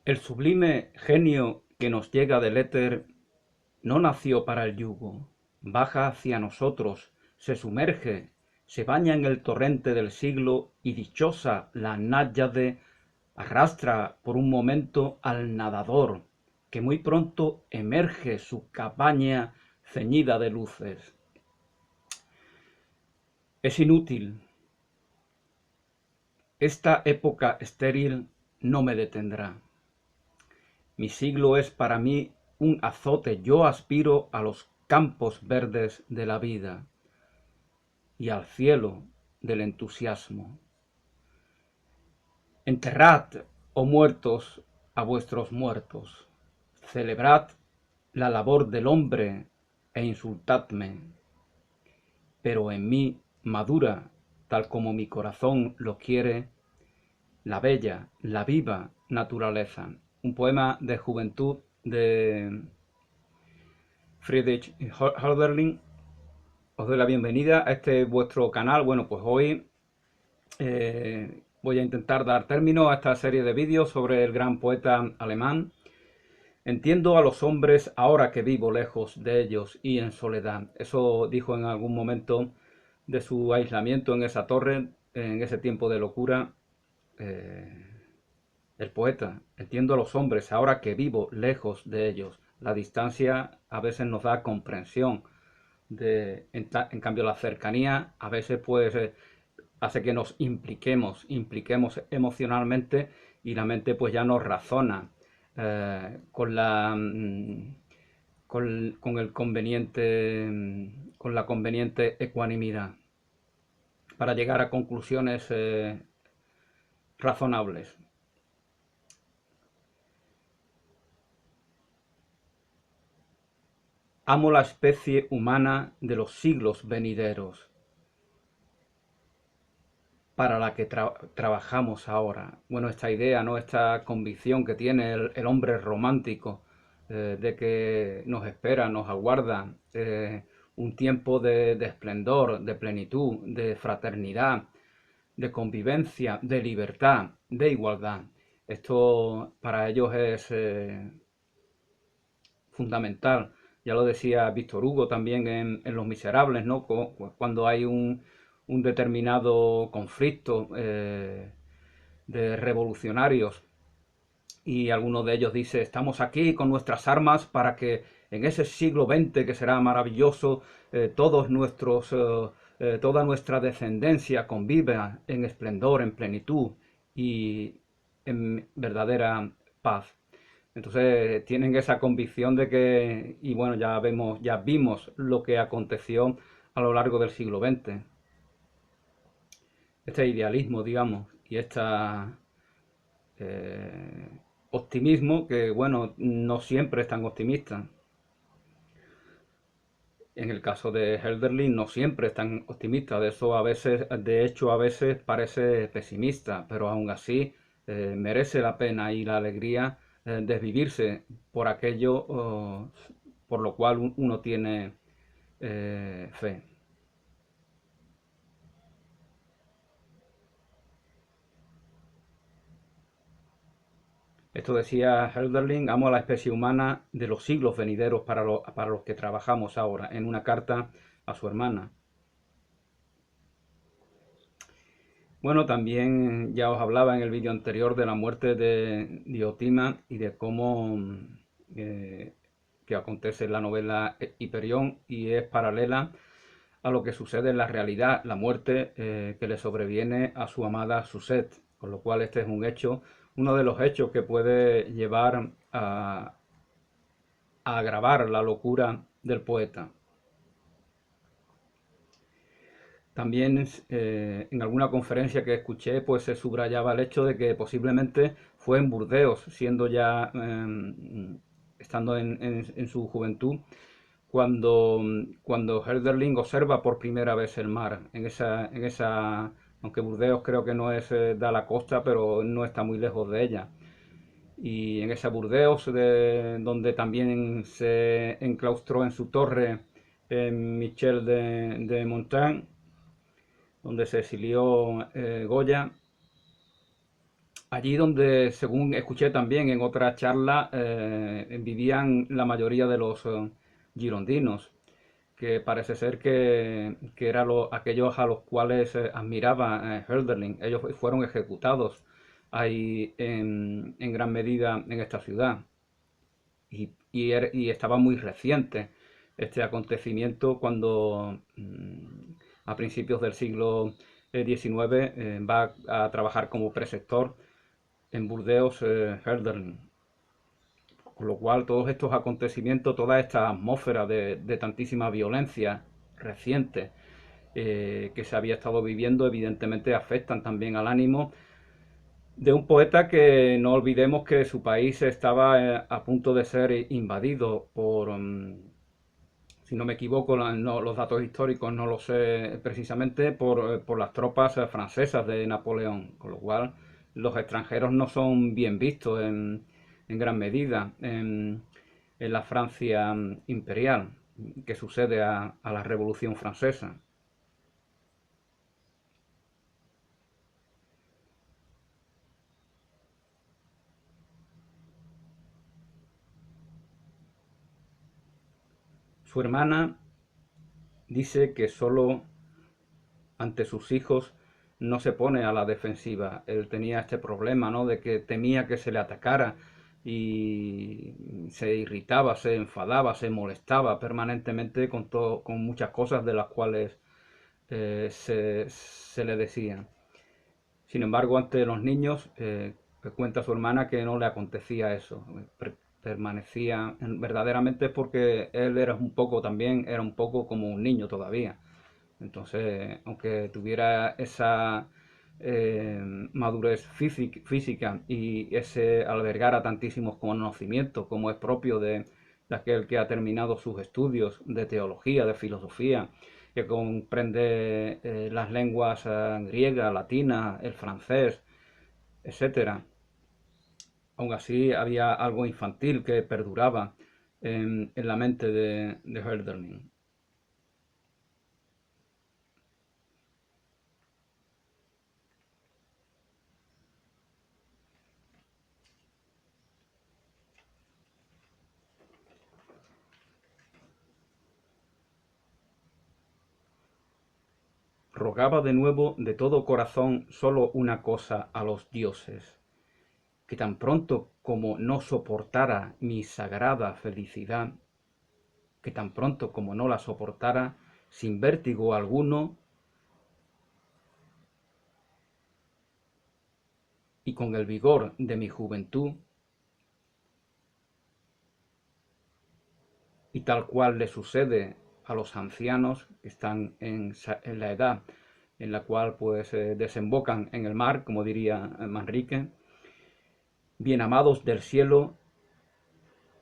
El sublime genio que nos llega del éter no nació para el yugo, baja hacia nosotros, se sumerge, se baña en el torrente del siglo y dichosa la náyade arrastra por un momento al nadador, que muy pronto emerge su cabaña ceñida de luces. Es inútil. Esta época estéril no me detendrá. Mi siglo es para mí un azote. Yo aspiro a los campos verdes de la vida y al cielo del entusiasmo. Enterrad, oh muertos, a vuestros muertos. Celebrad la labor del hombre e insultadme. Pero en mí madura, tal como mi corazón lo quiere, la bella, la viva naturaleza. Un poema de juventud de Friedrich Hölderlin. Os doy la bienvenida a este vuestro canal. Bueno, pues hoy voy a intentar dar término a esta serie de vídeos sobre el gran poeta alemán. Entiendo a los hombres ahora que vivo lejos de ellos y en soledad. Eso dijo en algún momento de su aislamiento en esa torre, en ese tiempo de locura, el poeta. Entiendo a los hombres ahora que vivo lejos de ellos. La distancia a veces nos da comprensión. En cambio la cercanía a veces pues hace que nos impliquemos emocionalmente y la mente pues ya nos razona con el con la conveniente ecuanimidad para llegar a conclusiones razonables. Amo la especie humana de los siglos venideros, para la que trabajamos ahora. Bueno, esta idea, ¿no? Esta convicción que tiene el hombre romántico de que nos espera, nos aguarda un tiempo de esplendor, de plenitud, de fraternidad, de convivencia, de libertad, de igualdad. Esto para ellos es fundamental. Ya lo decía Víctor Hugo también en Los Miserables, ¿no? Cuando hay un determinado conflicto de revolucionarios y alguno de ellos dice, estamos aquí con nuestras armas para que en ese siglo XX que será maravilloso, toda nuestra descendencia conviva en esplendor, en plenitud y en verdadera paz. Entonces tienen esa convicción de que, y bueno, ya vimos lo que aconteció a lo largo del siglo XX. Este idealismo, digamos, y este optimismo que, bueno, no siempre es tan optimista. En el caso de Hölderlin no siempre es tan optimista, de hecho a veces parece pesimista, pero aún así merece la pena y la alegría de vivirse por aquello por lo cual uno tiene fe. Esto decía Hölderlin, amo a la especie humana de los siglos venideros para los que trabajamos ahora, en una carta a su hermana. Bueno, también ya os hablaba en el vídeo anterior de la muerte de Diotima y de cómo eh, que acontece en la novela Hiperión y es paralela a lo que sucede en la realidad, la muerte que le sobreviene a su amada Suset, con lo cual este es un hecho, uno de los hechos que puede llevar a agravar la locura del poeta. También en alguna conferencia que escuché, pues se subrayaba el hecho de que posiblemente fue en Burdeos, siendo ya estando en su juventud, cuando Hölderlin observa por primera vez el mar. Aunque Burdeos creo que no es da la costa, pero no está muy lejos de ella. Y en esa Burdeos, donde también se enclaustró en su torre Michel de Montaigne, donde se exilió Goya, Allí donde, según escuché también en otra charla, vivían la mayoría de los girondinos, que parece ser que eran aquellos a los cuales admiraba Hölderlin. Ellos fueron ejecutados ahí en gran medida en esta ciudad. Y estaba muy reciente este acontecimiento cuando a principios del siglo XIX va a trabajar como preceptor en Burdeos Hölderlin. Con lo cual todos estos acontecimientos, toda esta atmósfera de tantísima violencia reciente que se había estado viviendo, evidentemente afectan también al ánimo de un poeta que no olvidemos que su país estaba a punto de ser invadido por, si no me equivoco, los datos históricos no lo sé precisamente, por las tropas francesas de Napoleón, con lo cual los extranjeros no son bien vistos en gran medida en la Francia imperial que sucede a la Revolución Francesa. Su hermana dice que solo ante sus hijos no se pone a la defensiva. Él tenía este problema, ¿no? De que temía que se le atacara y se irritaba, se enfadaba, se molestaba permanentemente con muchas cosas de las cuales se le decían. Sin embargo, ante los niños, cuenta su hermana que no le acontecía eso. Permanecía verdaderamente porque él era un poco también, era un poco como un niño todavía. Entonces, aunque tuviera esa eh, madurez física y ese albergara tantísimos conocimientos como es propio de aquel que ha terminado sus estudios de teología, de filosofía, que comprende las lenguas griega, latina, el francés, etcétera. Aún así había algo infantil que perduraba en la mente de Hölderlin. Rogaba de nuevo de todo corazón solo una cosa a los dioses, que tan pronto como no soportara mi sagrada felicidad, que tan pronto como no la soportara, sin vértigo alguno y con el vigor de mi juventud, y tal cual le sucede a los ancianos que están en la edad en la cual pues desembocan en el mar, como diría Manrique, bien amados del cielo,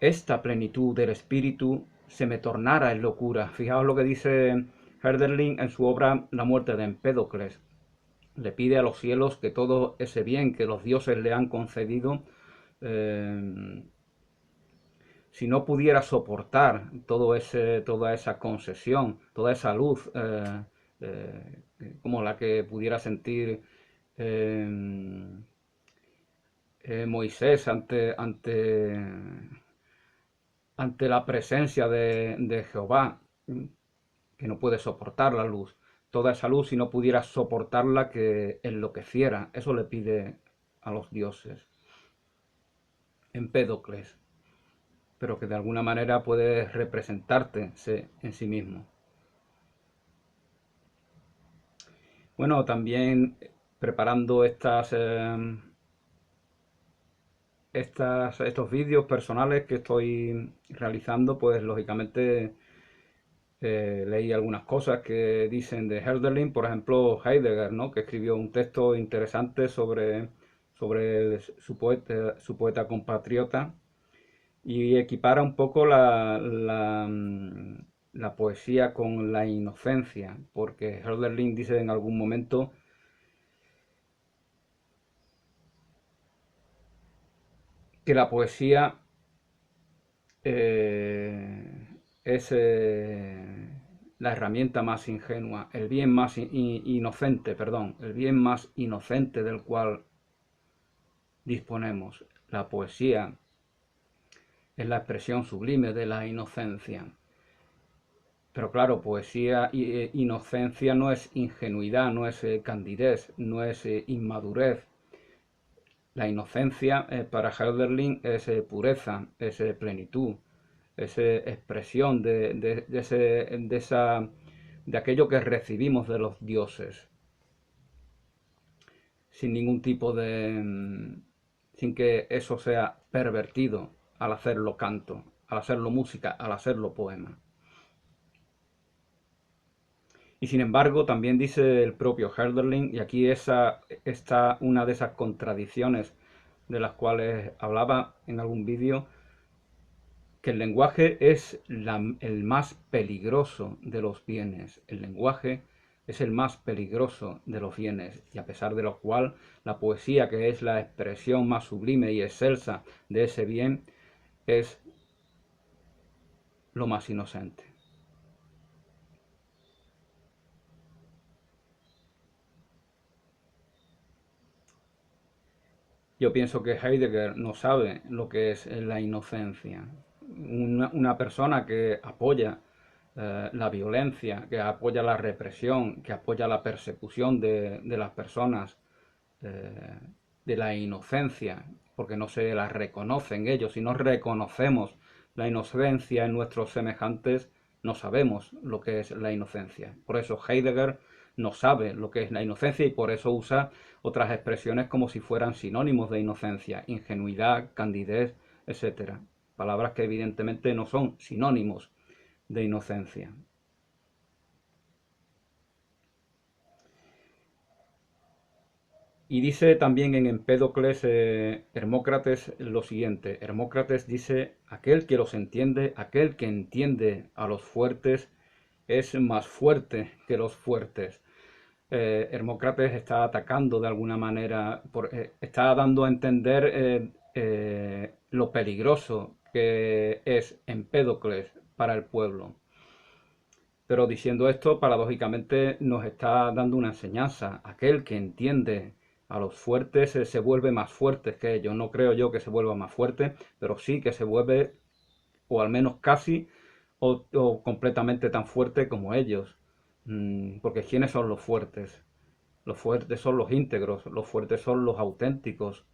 esta plenitud del espíritu se me tornara en locura. Fijaos lo que dice Hölderlin en su obra La muerte de Empédocles. Le pide a los cielos que todo ese bien que los dioses le han concedido, eh, si no pudiera soportar toda esa concesión, toda esa luz, como la que pudiera sentir eh, Moisés ante la presencia de Jehová, que no puede soportar la luz. Toda esa luz, si no pudiera soportarla, que enloqueciera. Eso le pide a los dioses. Empédocles, pero que de alguna manera puede representarte en sí mismo. Bueno, también preparando estos vídeos personales que estoy realizando, pues lógicamente leí algunas cosas que dicen de Hölderlin, por ejemplo Heidegger, ¿no? Que escribió un texto interesante sobre su poeta compatriota y equipara un poco la poesía con la inocencia, porque Hölderlin dice en algún momento que la poesía es la herramienta más ingenua, el bien más inocente, perdón, el bien más inocente del cual disponemos. La poesía es la expresión sublime de la inocencia. Pero claro, poesía e inocencia no es ingenuidad, no es candidez, no es inmadurez. La inocencia para Hölderlin es pureza, es plenitud, es expresión de aquello que recibimos de los dioses, sin ningún tipo sin que eso sea pervertido al hacerlo canto, al hacerlo música, al hacerlo poema. Y sin embargo, también dice el propio Hölderlin, y aquí está una de esas contradicciones de las cuales hablaba en algún vídeo, que el lenguaje es el más peligroso de los bienes. El lenguaje es el más peligroso de los bienes, y a pesar de lo cual la poesía, que es la expresión más sublime y excelsa de ese bien, es lo más inocente. Yo pienso que Heidegger no sabe lo que es la inocencia. Una persona que apoya la violencia, que apoya la represión, que apoya la persecución de las personas, eh, de la inocencia, porque no se la reconocen ellos. Si no reconocemos la inocencia en nuestros semejantes, no sabemos lo que es la inocencia. Por eso Heidegger no sabe lo que es la inocencia y por eso usa otras expresiones como si fueran sinónimos de inocencia: ingenuidad, candidez, etcétera. Palabras que evidentemente no son sinónimos de inocencia. Y dice también en Empédocles Hermócrates lo siguiente. Hermócrates dice: aquel que los entiende, aquel que entiende a los fuertes, es más fuerte que los fuertes. Hermócrates está atacando de alguna manera, está dando a entender lo peligroso que es Empédocles para el pueblo. Pero diciendo esto, paradójicamente nos está dando una enseñanza. Aquel que entiende a los fuertes se vuelve más fuerte que ellos. No creo yo que se vuelva más fuerte, pero sí que se vuelve, o al menos casi, o completamente tan fuerte como ellos. Porque ¿quiénes son los fuertes? Los fuertes son los íntegros, los fuertes son los auténticos,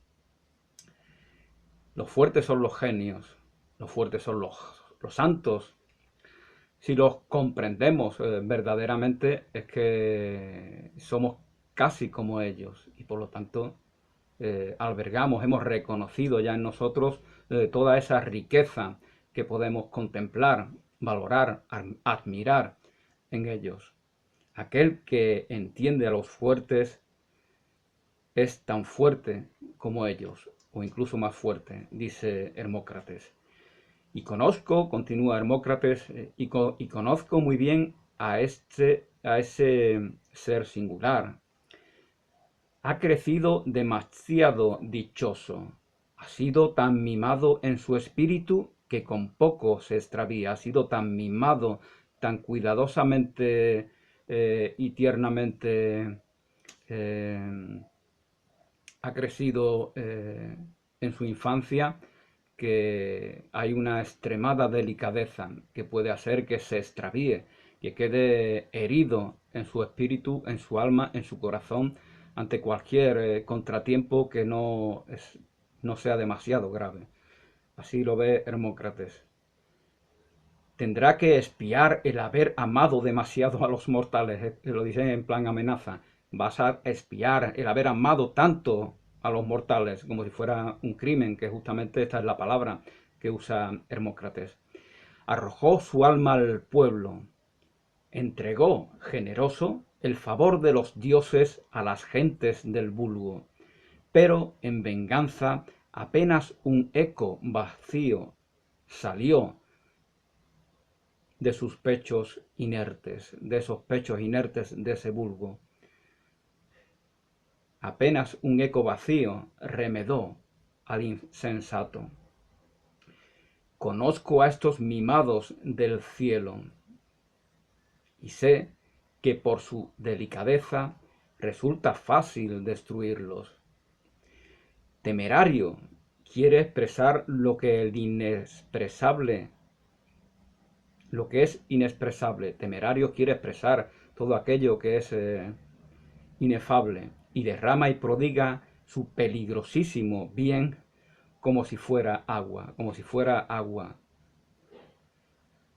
los fuertes son los genios, los fuertes son los santos. Si los comprendemos verdaderamente, es que somos casi como ellos y por lo tanto albergamos, hemos reconocido ya en nosotros toda esa riqueza que podemos contemplar, valorar, admirar en ellos. Aquel que entiende a los fuertes es tan fuerte como ellos, o incluso más fuerte, dice Hermócrates. Y conozco, continúa Hermócrates, y conozco muy bien a ese ser singular. Ha crecido demasiado dichoso, ha sido tan mimado en su espíritu que con poco se extravía, ha sido tan mimado, tan cuidadosamente y tiernamente ha crecido en su infancia, que hay una extremada delicadeza que puede hacer que se extravíe, que quede herido en su espíritu, en su alma, en su corazón, ante cualquier contratiempo que no sea demasiado grave. Así lo ve Hermócrates. Tendrá que expiar el haber amado demasiado a los mortales, lo dice en plan amenaza. Vas a expiar el haber amado tanto a los mortales, como si fuera un crimen, que justamente esta es la palabra que usa Hermócrates. Arrojó su alma al pueblo, entregó generoso el favor de los dioses a las gentes del vulgo, pero en venganza apenas un eco vacío salió de sus pechos inertes, de esos pechos inertes de ese vulgo. Apenas un eco vacío remedó al insensato. Conozco a estos mimados del cielo y sé que por su delicadeza resulta fácil destruirlos. Temerario quiere expresar lo que el inexpresable, lo que es inexpresable. Temerario quiere expresar todo aquello que es inefable, y derrama y prodiga su peligrosísimo bien como si fuera agua, como si fuera agua.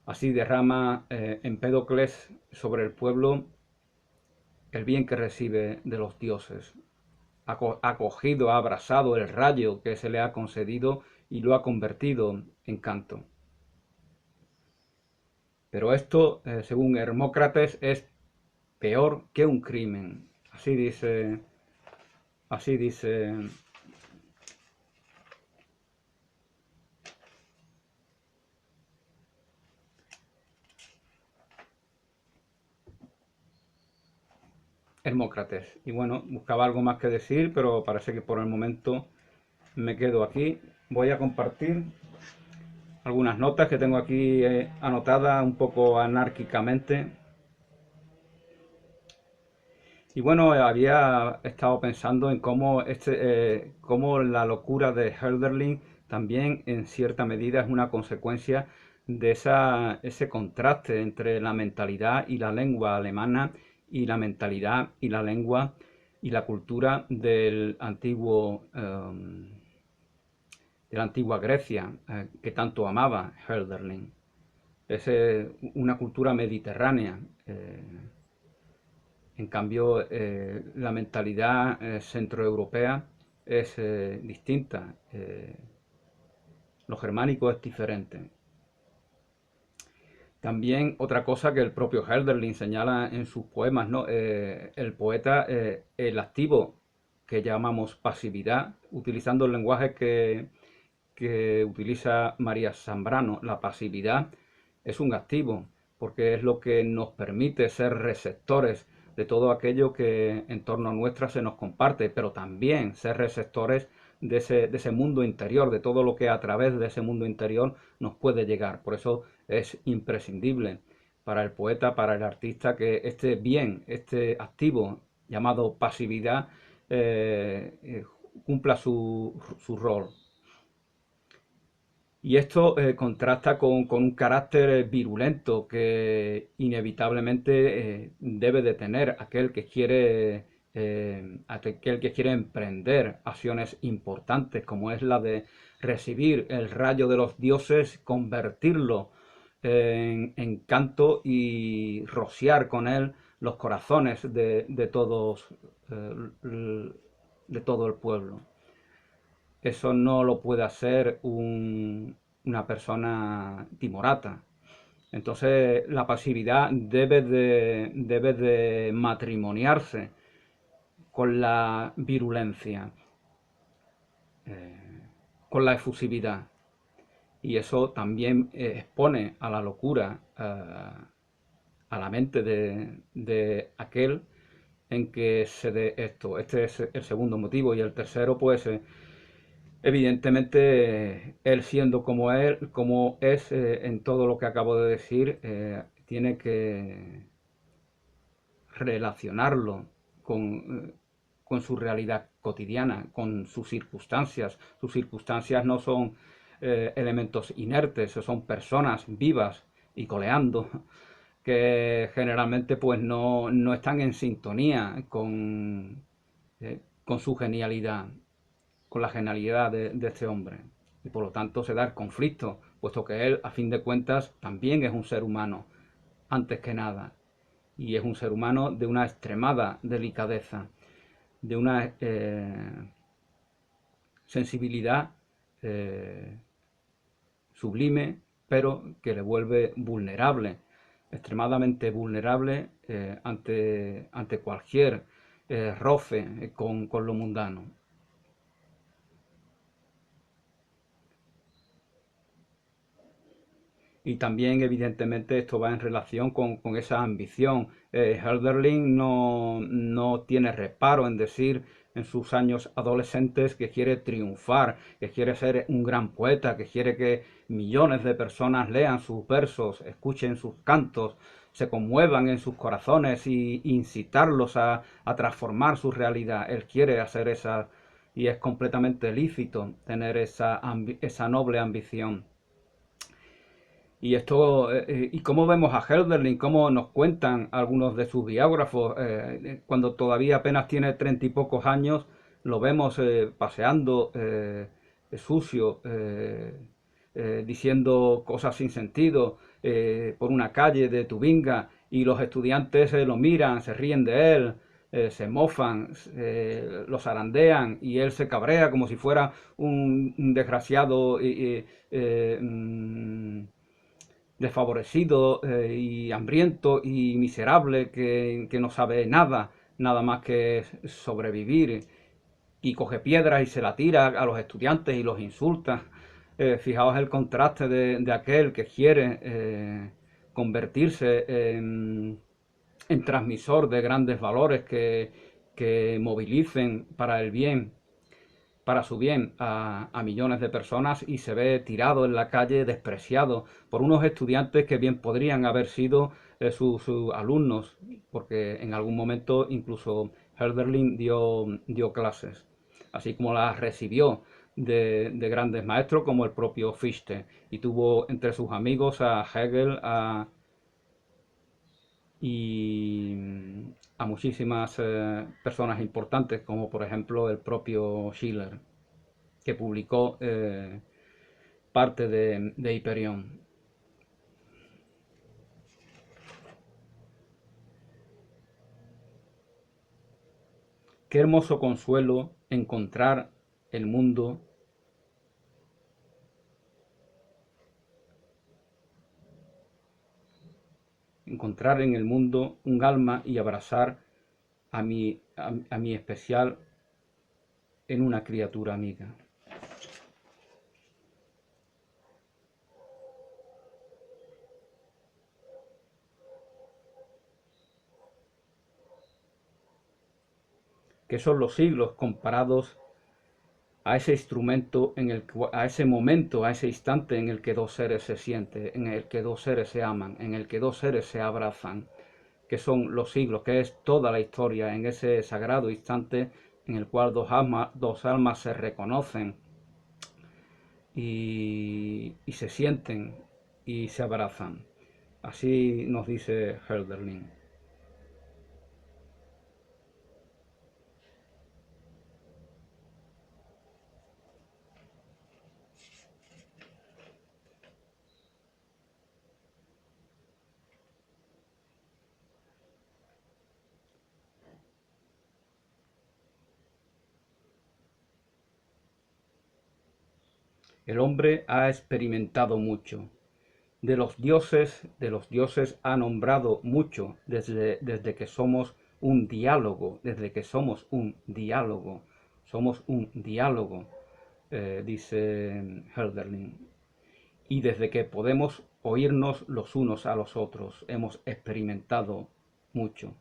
Así derrama Empédocles sobre el pueblo el bien que recibe de los dioses. Ha cogido, ha abrazado el rayo que se le ha concedido y lo ha convertido en canto. Pero esto, según Hermócrates, es peor que un crimen. Así dice Hermócrates. Y bueno, buscaba algo más que decir, pero parece que por el momento me quedo aquí. Voy a compartir algunas notas que tengo aquí anotadas un poco anárquicamente. Y bueno, había estado pensando en cómo la locura de Hölderlin también en cierta medida es una consecuencia de ese contraste entre la mentalidad y la lengua alemana y la mentalidad y la lengua y la cultura de la antigua Grecia, que tanto amaba Hölderlin. Es una cultura mediterránea. En cambio, la mentalidad centroeuropea es distinta. Lo germánico es diferente. También otra cosa que el propio Hölderlin señala en sus poemas, ¿no? El poeta, el activo que llamamos pasividad, utilizando el lenguaje que utiliza María Zambrano, la pasividad es un activo, porque es lo que nos permite ser receptores de todo aquello que en torno a nuestra se nos comparte, pero también ser receptores de ese mundo interior, de todo lo que a través de ese mundo interior nos puede llegar. Por eso es imprescindible para el poeta, para el artista, que este bien, este activo llamado pasividad, cumpla su rol. Y esto contrasta con un carácter virulento que inevitablemente debe de tener aquel que quiere emprender acciones importantes, como es la de recibir el rayo de los dioses, convertirlo en canto y rociar con él los corazones de todo el pueblo. Eso no lo puede hacer una persona timorata. Entonces la pasividad debe de matrimoniarse con la virulencia, con la efusividad. Y eso también expone a la locura, a la mente de aquel en que se dé esto. Este es el segundo motivo. Y el tercero, pues, evidentemente, él siendo como es en todo lo que acabo de decir, tiene que relacionarlo con su realidad cotidiana, con sus circunstancias. Sus circunstancias no son elementos inertes, son personas vivas y coleando, que generalmente pues no están en sintonía con su genialidad, con la genialidad de este hombre. Y por lo tanto se da el conflicto, puesto que él, a fin de cuentas, también es un ser humano, antes que nada. Y es un ser humano de una extremada delicadeza, de una sensibilidad sublime, pero que le vuelve vulnerable, extremadamente vulnerable ante cualquier roce con lo mundano. Y también, evidentemente, esto va en relación con esa ambición. Hölderlin no tiene reparo en decir en sus años adolescentes que quiere triunfar, que quiere ser un gran poeta, que quiere que millones de personas lean sus versos, escuchen sus cantos, se conmuevan en sus corazones y incitarlos a transformar su realidad. Él quiere hacer y es completamente lícito tener esa noble ambición. Y esto, y cómo vemos a Hölderlin, cómo nos cuentan algunos de sus biógrafos, cuando todavía apenas tiene 30 y pocos años, lo vemos paseando sucio, diciendo cosas sin sentido por una calle de Tubinga, y los estudiantes lo miran, se ríen de él, se mofan, lo zarandean, y él se cabrea como si fuera un desgraciado desfavorecido y hambriento y miserable que no sabe nada, nada más que sobrevivir, y coge piedras y se la tira a los estudiantes y los insulta. Fijaos el contraste de aquel que quiere convertirse en transmisor de grandes valores que movilicen para su bien a millones de personas, y se ve tirado en la calle, despreciado por unos estudiantes que bien podrían haber sido sus alumnos, porque en algún momento incluso Hölderlin dio clases, así como las recibió de grandes maestros como el propio Fichte, y tuvo entre sus amigos a Hegel y a muchísimas personas importantes, como por ejemplo el propio Schiller, que publicó parte de Hiperión. Qué hermoso consuelo encontrar el mundo, encontrar en el mundo un alma y abrazar a mi especial en una criatura amiga. Que son los siglos comparados a ese instrumento, a ese momento, a ese instante en el que dos seres se sienten, en el que dos seres se aman, en el que dos seres se abrazan, que son los siglos, que es toda la historia, en ese sagrado instante en el cual dos almas se reconocen y se sienten y se abrazan. Así nos dice Hölderlin. El hombre ha experimentado mucho. De los dioses ha nombrado mucho desde que somos un diálogo, desde que somos un diálogo, dice Hölderlin. Y desde que podemos oírnos los unos a los otros, hemos experimentado mucho.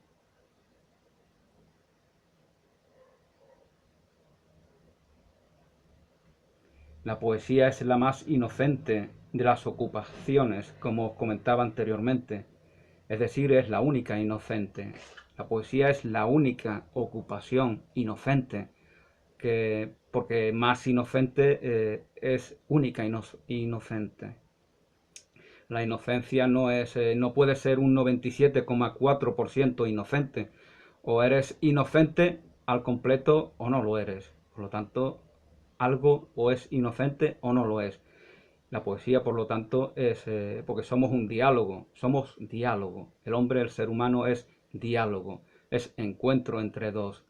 La poesía es la más inocente de las ocupaciones, como os comentaba anteriormente, es decir, es la única inocente. La poesía es la única ocupación inocente, porque más inocente es única inocente. La inocencia no puede ser un 97,4% inocente. O eres inocente al completo o no lo eres. Por lo tanto, algo o es inocente o no lo es. La poesía, por lo tanto, es porque somos un diálogo, somos diálogo. El hombre, el ser humano es diálogo, es encuentro entre dos.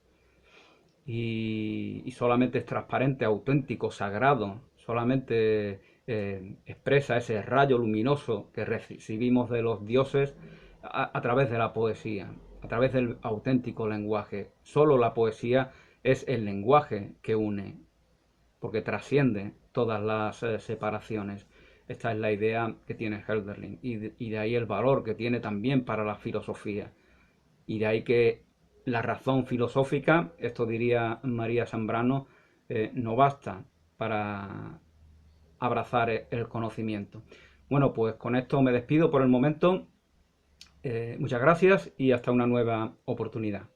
Y solamente es transparente, auténtico, sagrado, solamente expresa ese rayo luminoso que recibimos de los dioses a través de la poesía, a través del auténtico lenguaje. Solo la poesía es el lenguaje que une, porque trasciende todas las separaciones. Esta es la idea que tiene Hölderlin, y de ahí el valor que tiene también para la filosofía. Y de ahí que la razón filosófica, esto diría María Zambrano, no basta para abrazar el conocimiento. Bueno, pues con esto me despido por el momento. Muchas gracias y hasta una nueva oportunidad.